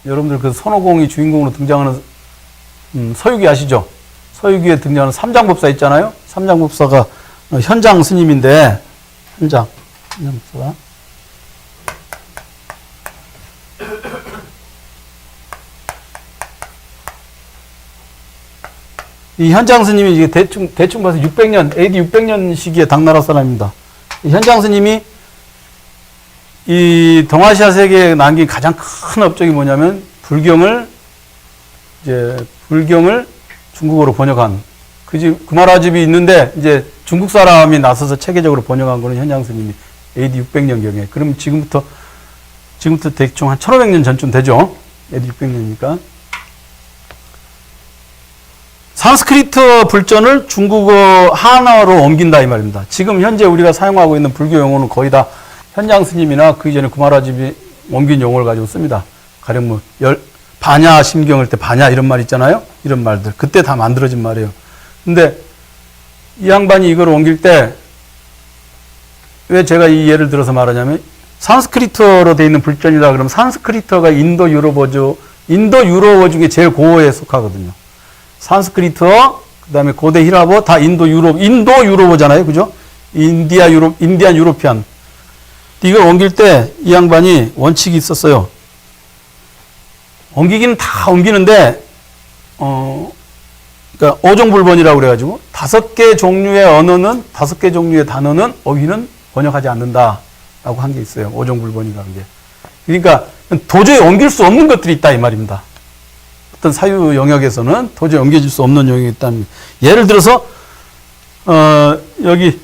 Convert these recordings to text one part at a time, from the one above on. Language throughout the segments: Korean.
여러분들 그 손오공이 주인공으로 등장하는 서유기 아시죠? 서유기에 등장하는 삼장법사 있잖아요. 삼장법사가 현장 스님인데 현장법사. 이 현장 스님이 이게 대충 봐서 600년, AD 600년 시기에 당나라 사람입니다. 이 현장 스님이 이 동아시아 세계에 남긴 가장 큰 업적이 뭐냐면 불경을 중국어로 번역한 구마라집이 있는데 이제 중국 사람이 나서서 체계적으로 번역한 거는 현장 스님이 AD 600년경에. 그럼 지금부터 대충 한 1500년 전쯤 되죠. AD 600년이니까. 산스크리트 불전을 중국어 한어로 옮긴다 이 말입니다. 지금 현재 우리가 사용하고 있는 불교 용어는 거의 다 현장 스님이나 그 이전에 구마라집이 옮긴 용어를 가지고 씁니다. 가령 뭐 반야 심경을 때 반야 이런 말 있잖아요. 이런 말들 그때 다 만들어진 말이에요. 근데 이 양반이 이걸 옮길 때 왜 제가 이 예를 들어서 말하냐면 산스크리트어로 되어 있는 불전이다 그러면 산스크리트어가 인도 유럽어 중에 제일 고어에 속하거든요. 산스크리트어, 그 다음에 고대 히라보, 다 인도 유럽어잖아요. 그죠? 인디안 유로피안. 이걸 옮길 때 이 양반이 원칙이 있었어요. 옮기기는 다 옮기는데, 그러니까 오종불번이라고 그래가지고, 5개 종류의 언어는, 5개 종류의 단어는, 어휘는 번역하지 않는다라고 한 게 있어요. 오종불번이라는 게. 그러니까 도저히 옮길 수 없는 것들이 있다 이 말입니다. 어떤 사유 영역에서는 도저히 옮겨질 수 없는 영역이 있다는. 예를 들어서 여기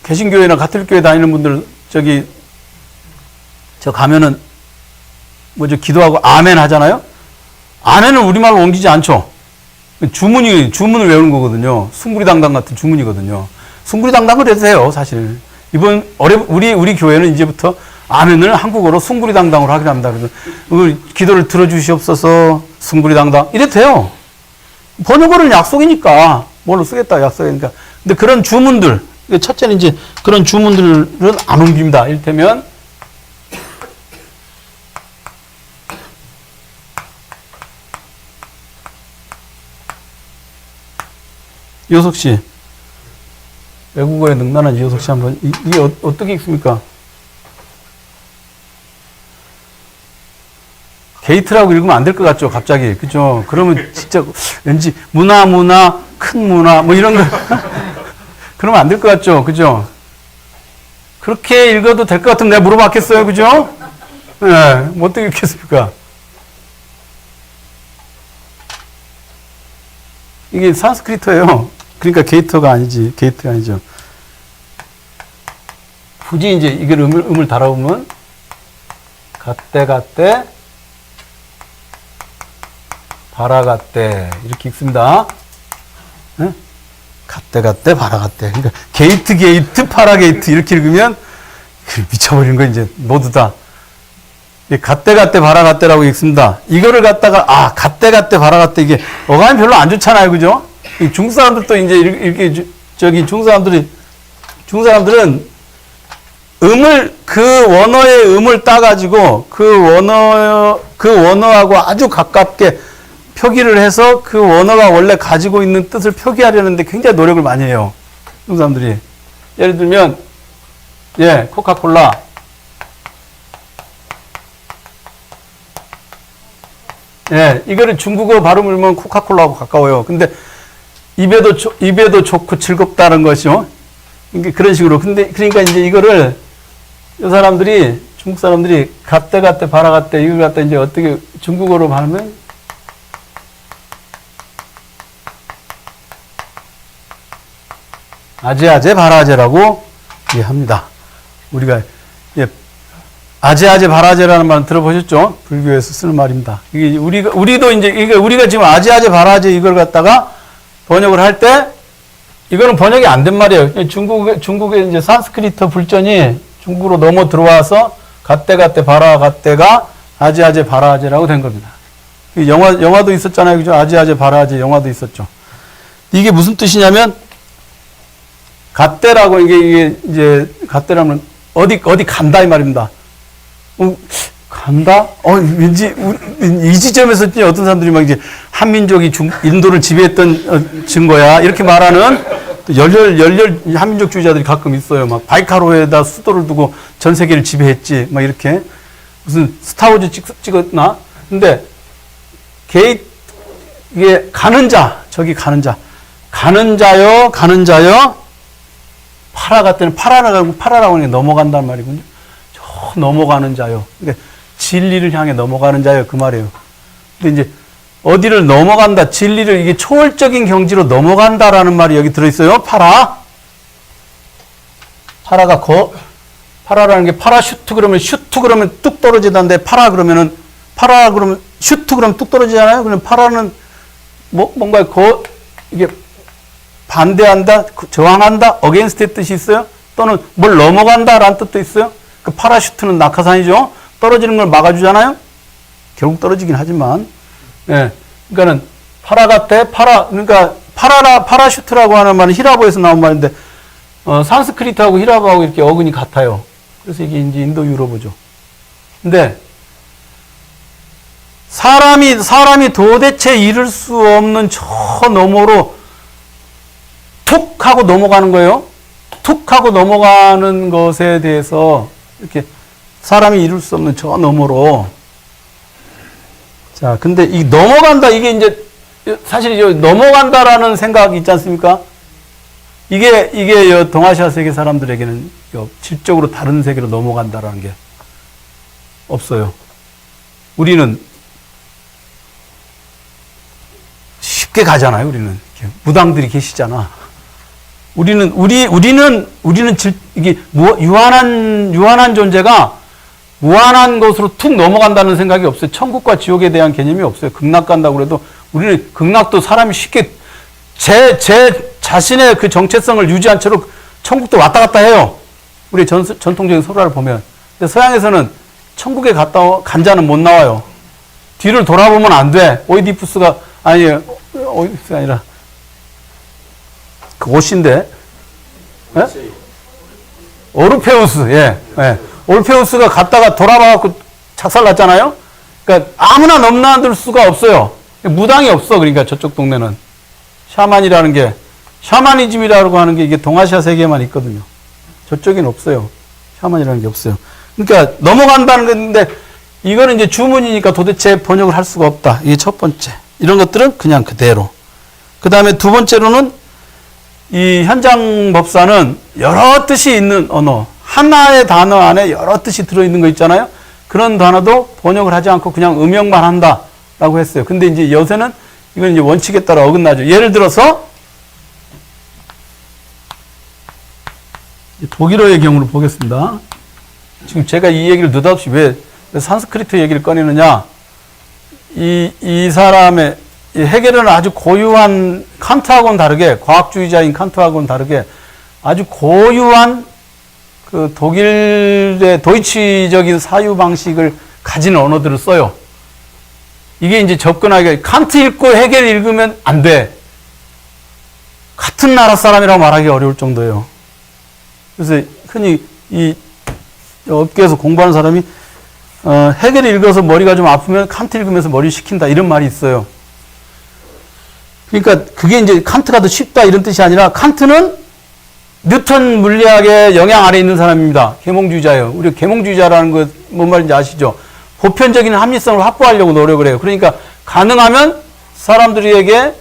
개신교회나 가톨릭교회 다니는 분들 저 가면은 기도하고 아멘 하잖아요. 아멘은 우리말로 옮기지 않죠. 주문을 외우는 거거든요. 숭구리당당 같은 주문이거든요. 숭구리당당을 해도 돼요, 사실. 우리 교회는 이제부터 아멘을 한국어로 숭구리당당으로 하기로 합니다. 그래서 기도를 들어주시옵소서 숭구리당당 이래도 돼요. 번역어는 약속이니까 뭘로 쓰겠다 약속이니까. 근데 그런 주문들 첫째는 이제 그런 주문들은 안 옮깁니다. 이를테면 이호석 씨 외국어에 능란한 이호석 씨 한번 이게 어떻게 읽습니까? 게이트라고 읽으면 안 될 것 같죠, 갑자기. 그죠? 그러면 진짜 왠지 문화, 큰 문화, 뭐 이런 거. 그러면 안 될 것 같죠, 그죠? 그렇게 읽어도 될 것 같으면 내가 물어봤겠어요, 그죠? 네, 뭐 어떻게 읽겠습니까? 이게 산스크리트예요. 그러니까 게이트가 아니죠. 굳이 이제 이걸 음을 달아보면, 갓대, 바라갓대 이렇게 읽습니다. 네? 갓대 바라갓대. 그러니까 게이트 파라게이트 이렇게 읽으면 미쳐버리는 거 이제 모두 다. 갓대 바라갓대라고 읽습니다. 이거를 갖다가 갓대 바라갓대 이게 어감이 별로 안 좋잖아요, 그죠? 중국 사람들도 이제 이렇게 중국 사람들은 그 원어의 음을 따가지고 그 원어하고 아주 가깝게 표기를 해서 그 원어가 원래 가지고 있는 뜻을 표기하려는데 굉장히 노력을 많이 해요. 중국 사람들이. 예를 들면, 코카콜라. 이거를 중국어 발음을 하면 코카콜라하고 가까워요. 근데 입에도 좋고 즐겁다는 것이요. 그런 식으로. 그러니까 이제 이거를 중국 사람들이 갓대 바라갓대 이걸 갖다 이제 어떻게 중국어로 발음하면 아제 바라제라고 합니다. 우리가 아제 바라제라는 말은 들어보셨죠? 불교에서 쓰는 말입니다. 이게 우리도 이제 우리가 지금 아제 바라제 이걸 갖다가 번역을 할 때 이거는 번역이 안 된 말이에요. 중국의 이제 산스크리트 불전이 중국으로 넘어 들어와서 갓대 바라갓대가 아제 바라제라고 된 겁니다. 영화도 있었잖아요, 그죠? 아제 바라제 영화도 있었죠. 이게 무슨 뜻이냐면 갓대라고 이게 이제 갓대라면 어디 간다 이 말입니다. 간다? 왠지, 이 지점에서 어떤 사람들이 막 이제 한민족이 인도를 지배했던 증거야. 이렇게 말하는 열렬 한민족주의자들이 가끔 있어요. 막 바이카로에다 수도를 두고 전 세계를 지배했지. 막 이렇게. 무슨 스타워즈 찍었나? 근데, 이게 가는 자, 저기 가는 자. 가는 자요. 파라 같더니 파라라고 하는 게 넘어간단 말이군요. 저 넘어가는 자요. 그러니까 진리를 향해 넘어가는 자요. 그 말이에요. 근데 이제 어디를 넘어간다. 진리를 이게 초월적인 경지로 넘어간다라는 말이 여기 들어있어요. 파라라는 게 파라슈트 그러면 슈트 그러면 뚝 떨어지던데 파라 그러면 슈트 그러면 뚝 떨어지잖아요. 그러면 파라는 뭔가 이게 반대한다, 저항한다, 어게인스트의 뜻이 있어요. 또는 뭘 넘어간다라는 뜻도 있어요. 그 파라슈트는 낙하산이죠. 떨어지는 걸 막아주잖아요. 결국 떨어지긴 하지만, 예, 그러니까는 그러니까 파라슈트라고 하는 말은 히라보에서 나온 말인데, 산스크리트하고 히라보하고 이렇게 어근이 같아요. 그래서 이게 이제 인도 유럽어죠. 근데 사람이 도대체 이룰 수 없는 저 너머로 툭 하고 넘어가는 거예요. 툭 하고 넘어가는 것에 대해서 이렇게 사람이 이룰 수 없는 저 너머로. 자, 근데 이 넘어간다, 이게 이제 사실 넘어간다라는 생각이 있지 않습니까? 이게 동아시아 세계 사람들에게는 질적으로 다른 세계로 넘어간다라는 게 없어요. 우리는 쉽게 가잖아요, 우리는. 무당들이 계시잖아. 우리는 이게 유한한 존재가 무한한 것으로 툭 넘어간다는 생각이 없어요. 천국과 지옥에 대한 개념이 없어요. 극락 간다고 그래도 우리는 극락도 사람이 쉽게 제 자신의 그 정체성을 유지한 채로 천국도 왔다 갔다 해요. 우리 전통적인 설화를 보면. 근데 서양에서는 천국에 간 자는 못 나와요. 뒤를 돌아보면 안 돼. 오이디푸스가 아니라 그 옷인데, 예? 오르페우스, 예. 오르페우스가 갔다가 돌아와갖고 작살났잖아요? 그러니까 아무나 넘나들 수가 없어요. 무당이 없어, 그러니까 저쪽 동네는. 샤머니즘이라고 하는 게 이게 동아시아 세계에만 있거든요. 저쪽엔 없어요. 샤머니라는 게 없어요. 그러니까 넘어간다는 건데, 이거는 이제 주문이니까 도대체 번역을 할 수가 없다. 이게 첫 번째. 이런 것들은 그냥 그대로. 그 다음에 두 번째로는 이 현장법사는 여러 뜻이 있는 언어, 하나의 단어 안에 여러 뜻이 들어있는 거 있잖아요. 그런 단어도 번역을 하지 않고 그냥 음역만 한다라고 했어요. 근데 이제 요새는 이건 이제 원칙에 따라 어긋나죠. 예를 들어서 독일어의 경우를 보겠습니다. 지금 제가 이 얘기를 느닷없이 왜 산스크리트 얘기를 꺼내느냐. 이 사람의 헤겔은 아주 고유한 칸트하고는 다르게, 과학주의자인 칸트하고는 다르게 아주 고유한 그 독일의 도이치적인 사유 방식을 가진 언어들을 써요. 이게 이제 접근하기가, 칸트 읽고 헤겔 읽으면 안 돼. 같은 나라 사람이라고 말하기 어려울 정도예요. 그래서 흔히 이 업계에서 공부하는 사람이 헤겔 읽어서 머리가 좀 아프면 칸트 읽으면서 머리 식힌다, 이런 말이 있어요. 그러니까 그게 이제 칸트가 더 쉽다 이런 뜻이 아니라, 칸트는 뉴턴 물리학의 영향 아래 있는 사람입니다. 계몽주의자예요. 우리 계몽주의자라는 거 뭔 말인지 아시죠? 보편적인 합리성을 확보하려고 노력을 해요. 그러니까 가능하면 사람들에게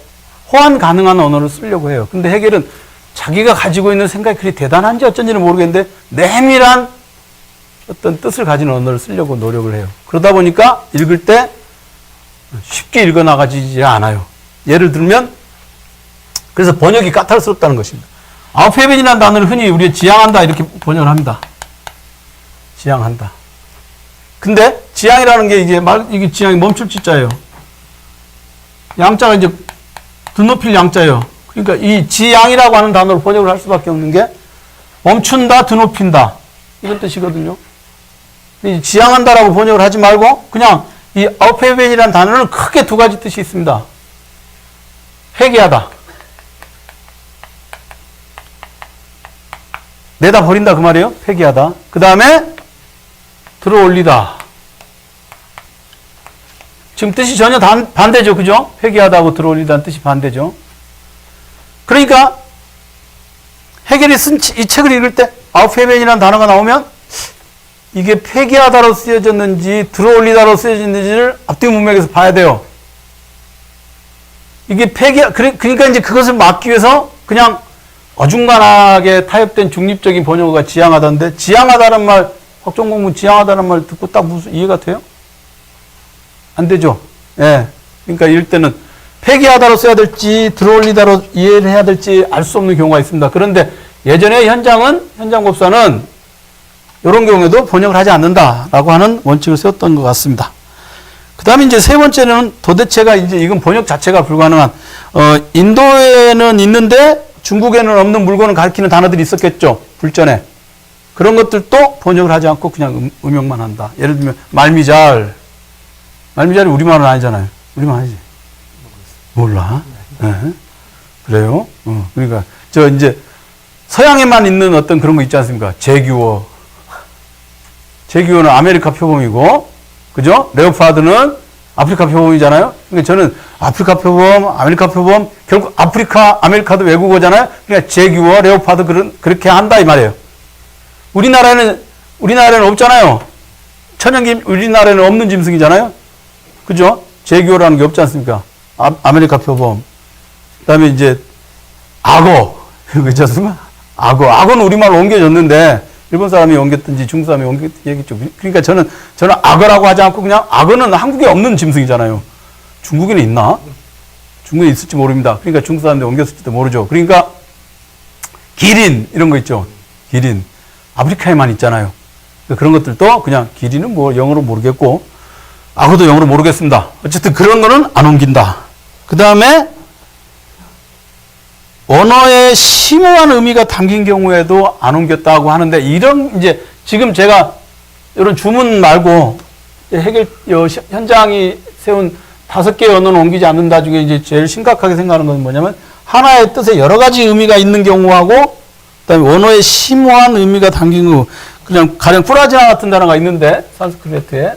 호환 가능한 언어를 쓰려고 해요. 근데 헤겔은 자기가 가지고 있는 생각이 그리 대단한지 어쩐지는 모르겠는데 내밀한 어떤 뜻을 가진 언어를 쓰려고 노력을 해요. 그러다 보니까 읽을 때 쉽게 읽어나가지 않아요. 예를 들면, 그래서 번역이 까탈스럽다는 것입니다. 아우페벤이라는 단어를 흔히 우리가 지향한다 이렇게 번역을 합니다. 지향한다. 근데 지향이라는 게 이게 지향이 멈출 지자예요. 양자가 이제 드높일 양자예요. 그러니까 이 지향이라고 하는 단어로 번역을 할 수밖에 없는 게 멈춘다, 드높인다 이런 뜻이거든요. 지향한다라고 번역을 하지 말고 그냥 이 아우페벤이라는 단어는 크게 두 가지 뜻이 있습니다. 회개하다. 내다 버린다 그 말이에요. 회개하다. 그 다음에 들어 올리다. 지금 뜻이 전혀 반대죠. 그죠? 회개하다고 들어올리다는 뜻이 반대죠. 그러니까 헤겔이 쓴 이 책을 읽을 때 아우페벤이라는 단어가 나오면 이게 폐기하다로 쓰여졌는지 들어올리다로 쓰여졌는지를 앞뒤 문맥에서 봐야 돼요. 이게 그러니까 이제 그것을 막기 위해서 그냥 어중간하게 타협된 중립적인 번역어가 지향하다인데, 지향하다는 말, 확정공문 지향하다는 말 듣고 딱 무슨 이해가 돼요? 안 되죠. 예. 그러니까 이럴 때는 폐기하다로 써야 될지 들어올리다로 이해를 해야 될지 알 수 없는 경우가 있습니다. 그런데 예전에 현장 법사는 이런 경우에도 번역을 하지 않는다라고 하는 원칙을 세웠던 것 같습니다. 그 다음에 이제 세 번째는 도대체가 이제 이건 번역 자체가 불가능한, 인도에는 있는데 중국에는 없는 물건을 가리키는 단어들이 있었겠죠. 불전에. 그런 것들도 번역을 하지 않고 그냥 음역만 한다. 예를 들면 말미잘이 우리말은 아니잖아요. 우리말 아니지. 몰라. 네. 그래요. 그러니까 저 이제 서양에만 있는 어떤 그런 거 있지 않습니까? 제규어는 아메리카 표범이고, 그죠? 레오파드는 아프리카 표범이잖아요. 그러니까 저는 아프리카 표범, 아메리카 표범, 결국 아메리카도 외국어잖아요. 그러니까 제규어, 레오파드 그렇게 한다 이 말이에요. 우리나라에는 없잖아요. 천연김 우리나라에는 없는 짐승이잖아요. 그죠? 제규어라는 게 없지 않습니까? 아메리카 표범. 그다음에 이제 악어. 이거 있지 않습니까? 악어는 우리말로 옮겨졌는데 일본 사람이 옮겼든지 중국 사람이 옮겼든지 얘기했죠. 그러니까 저는 악어라고 하지 않고 그냥 악어는 한국에 없는 짐승이잖아요. 중국에는 있나? 중국에 있을지 모릅니다. 그러니까 중국 사람들이 옮겼을지도 모르죠. 그러니까 기린 이런 거 있죠. 기린. 아프리카에만 있잖아요. 그런 것들도 그냥 기린은 뭐 영어로 모르겠고 악어도 영어로 모르겠습니다. 어쨌든 그런 거는 안 옮긴다. 그 다음에 언어에 심오한 의미가 담긴 경우에도 안 옮겼다고 하는데, 이런 이제 지금 제가 이런 주문 말고 해결 현장이 세운 5개의 언어는 옮기지 않는다 중에 이제 제일 심각하게 생각하는 건 뭐냐면, 하나의 뜻에 여러 가지 의미가 있는 경우하고 그다음에 언어에 심오한 의미가 담긴 경우. 그냥 가령 프라지나 같은 단어가 있는데 산스크리트에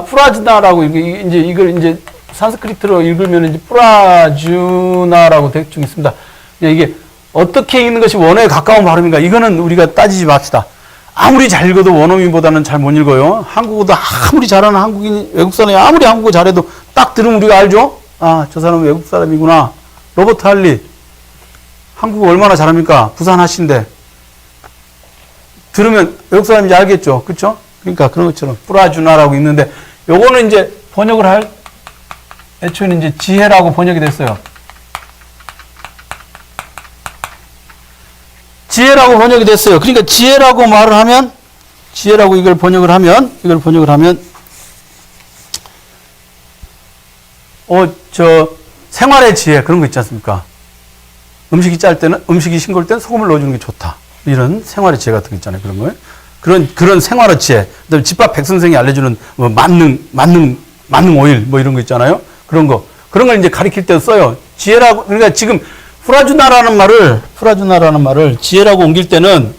프라즈나라고 이걸 이제 산스크리트로 읽으면 이제 프라주나라고 대충 있습니다. 이게 어떻게 읽는 것이 원어에 가까운 발음인가? 이거는 우리가 따지지 맙시다. 아무리 잘 읽어도 원어민보다는 잘 못 읽어요. 한국어도 아무리 잘하는 한국인, 외국 사람이 아무리 한국어 잘해도 딱 들으면 우리가 알죠? 아, 저 사람은 외국 사람이구나. 로버트 할리. 한국어 얼마나 잘합니까? 부산 하신데. 들으면 외국 사람인지 알겠죠? 그쵸? 그러니까 그런 것처럼 프라주나라고 있는데, 요거는 이제 번역을 애초에는 이제 지혜라고 번역이 됐어요. 지혜라고 번역이 됐어요. 그러니까 지혜라고 말을 하면, 지혜라고 이걸 번역을 하면, 생활의 지혜, 그런 거 있지 않습니까? 음식이 싱거울 때는 소금을 넣어주는 게 좋다. 이런 생활의 지혜 같은 거 있잖아요. 그런 거예요. 그런 생활의 지혜. 그다음에 집밥 백 선생이 알려주는 뭐 만능 오일 뭐 이런 거 있잖아요. 그런 걸 이제 가리킬 때 써요. 지혜라고, 그러니까 지금 프라주나라는 말을 지혜라고 옮길 때는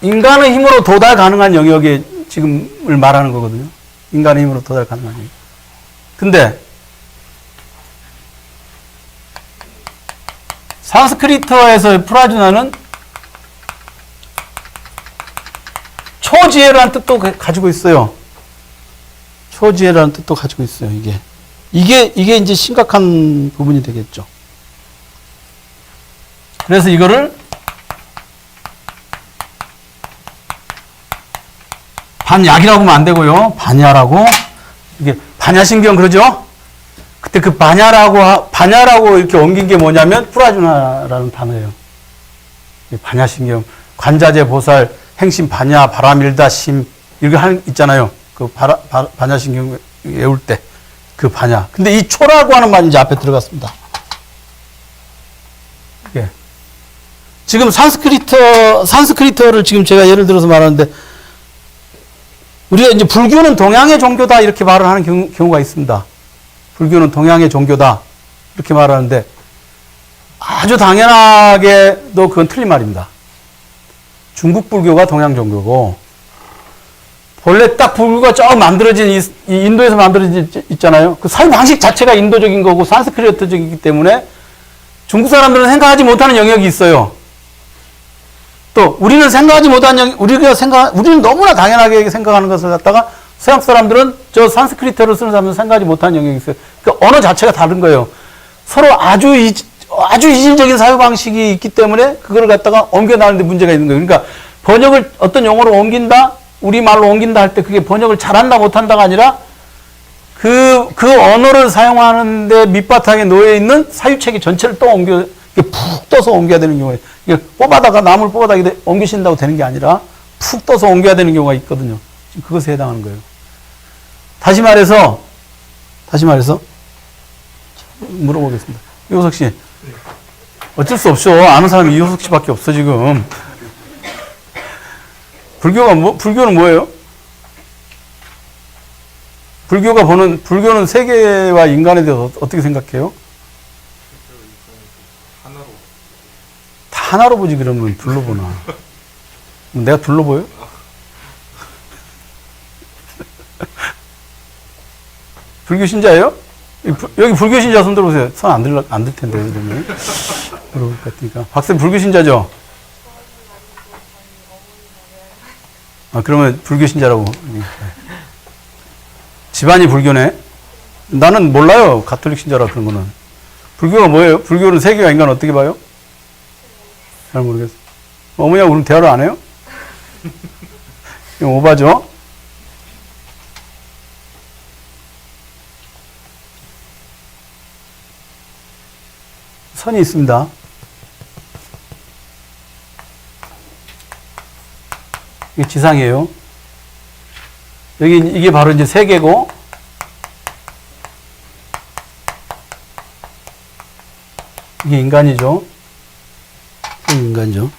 인간의 힘으로 도달 가능한 영역에 지금을 말하는 거거든요. 인간의 힘으로 도달 가능한 영역. 근데 산스크리트어에서 프라주나는 초지혜라는 뜻도 가지고 있어요. 초지혜라는 뜻도 가지고 있어요. 이게 이제 심각한 부분이 되겠죠. 그래서 이거를 반약이라고 하면 안 되고요. 반야라고. 이게 반야신경 그러죠? 그때 그 반야라고 이렇게 옮긴 게 뭐냐면 프라주나라는 단어예요. 반야신경, 관자재 보살, 행심 반야, 바람일다 심, 이거 있잖아요. 그 반야신경 외울 때 그 반야. 근데 이 초라고 하는 말이 이제 앞에 들어갔습니다. 예. 지금 산스크리트어를 지금 제가 예를 들어서 말하는데, 우리가 이제 불교는 동양의 종교다 이렇게 말을 하는 경우가 있습니다. 불교는 동양의 종교다 이렇게 말하는데, 아주 당연하게도 그건 틀린 말입니다. 중국 불교가 동양 종교고, 본래 딱 불교가 쭉 만들어진 이 인도에서 만들어진 있잖아요. 그 사유 방식 자체가 인도적인 거고 산스크리트적이기 때문에 중국 사람들은 생각하지 못하는 영역이 있어요. 또 우리는 생각하지 못한 우리는 너무나 당연하게 생각하는 것을 갖다가 서양 사람들은 저 산스크리트어를 쓰는 사람들은 생각하지 못하는 영역이 있어요. 그러니까 언어 자체가 다른 거예요. 서로 아주 이질적인 사유 방식이 있기 때문에 그걸 갖다가 옮겨 나가는데 문제가 있는 거예요. 그러니까 번역을 어떤 용어로 옮긴다, 우리말로 옮긴다 할 때 그게 번역을 잘한다 못한다가 아니라 그 언어를 사용하는데 밑바탕에 놓여 있는 사유체계 전체를 또 푹 떠서 옮겨야 되는 경우에, 이게 뽑아다가 나무를 뽑아다가 옮기신다고 되는 게 아니라 푹 떠서 옮겨야 되는 경우가 있거든요. 지금 그것에 해당하는 거예요. 다시 말해서 물어보겠습니다. 이호석 씨, 어쩔 수 없죠. 아는 사람이 이호석 씨밖에 없어 지금. 불교는 뭐예요? 불교는 세계와 인간에 대해서 어떻게 생각해요? 다 하나로 보지 그러면 둘로 보나? 내가 둘로 보여? 불교 신자예요? 여기 불교 신자 손 들어보세요. 손 안 들 텐데 그러면 물어볼 것 같으니까. 박사님 불교 신자죠? 그러면 불교 신자라고. 집안이 불교네? 나는 몰라요. 가톨릭 신자라 그런 거는. 불교가 뭐예요? 불교는 세계와 인간 어떻게 봐요? 잘 모르겠어요. 어머니하고 그럼 대화를 안 해요? 이거 오바죠? 선이 있습니다. 이게 지상이에요. 이게 바로 이제 세계고, 이게 인간이죠. 이게 인간이죠.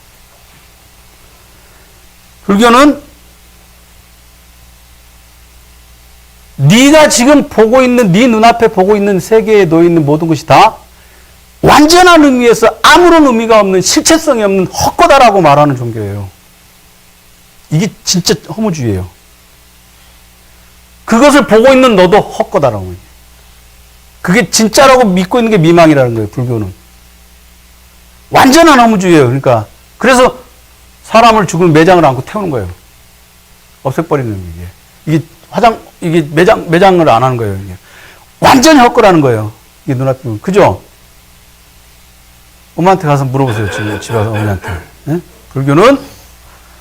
불교는 네가 지금 보고 있는, 네 눈앞에 보고 있는 세계에 놓여 있는 모든 것이 다 완전한 의미에서 아무런 의미가 없는, 실체성이 없는 헛거다라고 말하는 종교예요. 이게 진짜 허무주의예요. 그것을 보고 있는 너도 헛거다라고 해요. 그게 진짜라고 믿고 있는 게 미망이라는 거예요, 불교는. 완전한 허무주의예요. 그러니까 그래서 사람을 죽으면 매장을 안고 태우는 거예요. 없애버리는 이게 매장을 안 하는 거예요. 이게 완전히 헛거라는 거예요. 이게 눈앞에 보면. 그죠? 엄마한테 가서 물어보세요. 지금 집에 가서 어머니한테. 네? 불교는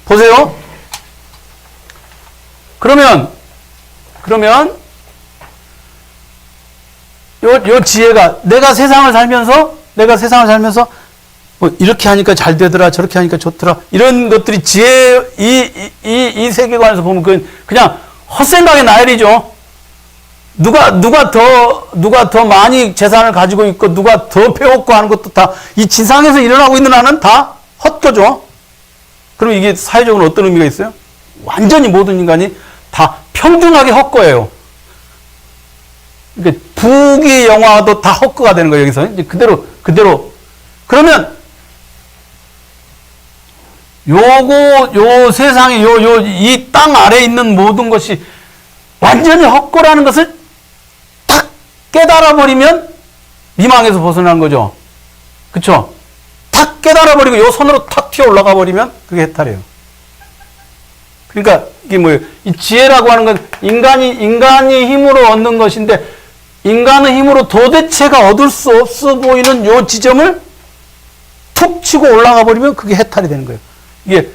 보세요. 그러면 요 지혜가 내가 세상을 살면서 뭐 이렇게 하니까 잘 되더라, 저렇게 하니까 좋더라, 이런 것들이 지혜, 이 세계관에서 보면 그냥 헛생각의 나열이죠. 누가 더 많이 재산을 가지고 있고, 누가 더 배웠고 하는 것도 다, 이 지상에서 일어나고 있는 한은 다 헛거죠. 그럼 이게 사회적으로 어떤 의미가 있어요? 완전히 모든 인간이 다 평등하게 헛거예요. 그러니까 부귀 영화도 다 헛거가 되는 거예요, 여기서. 이제 그대로. 그러면, 요 세상에, 이 땅 아래에 있는 모든 것이 완전히 헛거라는 것을 탁 깨달아버리면 미망에서 벗어난 거죠. 그쵸? 탁 깨달아버리고 요 손으로 탁 튀어 올라가 버리면 그게 해탈이에요. 그러니까 이게 뭐예요? 이 지혜라고 하는 건 인간이 힘으로 얻는 것인데, 인간의 힘으로 도대체가 얻을 수 없어 보이는 요 지점을 툭 치고 올라가 버리면 그게 해탈이 되는 거예요. 이게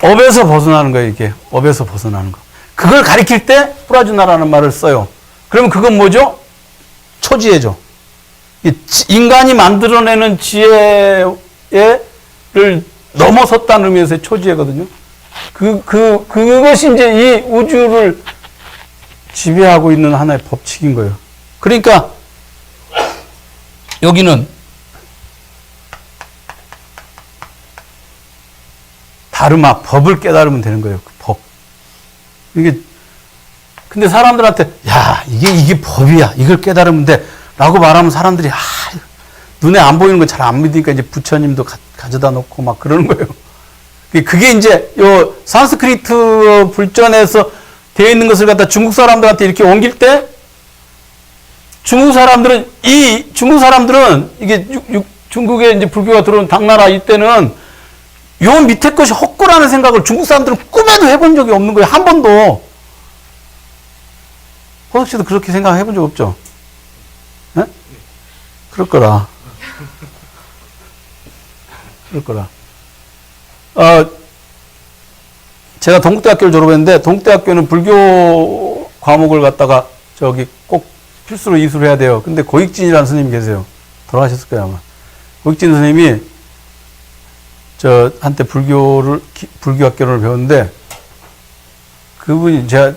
업에서 벗어나는 거예요. 이게 업에서 벗어나는 거. 그걸 가리킬 때 프라주나라는 말을 써요. 그러면 그건 뭐죠? 초지혜죠. 인간이 만들어내는 지혜를 넘어섰다는 의미에서의 초지혜거든요. 그것이 이제 이 우주를 지배하고 있는 하나의 법칙인 거예요. 그러니까 여기는 다르마, 법을 깨달으면 되는 거예요. 그 법. 근데 사람들한테, 야, 이게 법이야. 이걸 깨달으면 돼. 라고 말하면 사람들이, 눈에 안 보이는 거 잘 안 믿으니까 이제 부처님도 가져다 놓고 막 그러는 거예요. 그게 이제 요 산스크리트 불전에서 되어 있는 것을 갖다 중국 사람들한테 이렇게 옮길 때 중국 사람들은 이게 중국에 이제 불교가 들어온 당나라 이때는 요 밑에 것이 헛거라는 생각을 중국 사람들은 꿈에도 해본 적이 없는 거예요. 한 번도. 호석 씨도 그렇게 생각해 본 적 없죠? 네? 그럴 거라. 그럴 거라. 제가 동국대학교를 졸업했는데, 동국대학교는 불교 과목을 갖다가 꼭 필수로 이수를 해야 돼요. 근데 고익진이라는 스님이 계세요. 돌아가셨을 거예요, 아마. 고익진 스님이 한때 불교학교를 배웠는데, 그분이 제가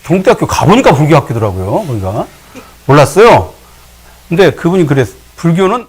동국대학교 가보니까 불교학교더라고요. 그러니까. 몰랐어요. 근데 그분이 그랬어요. 불교는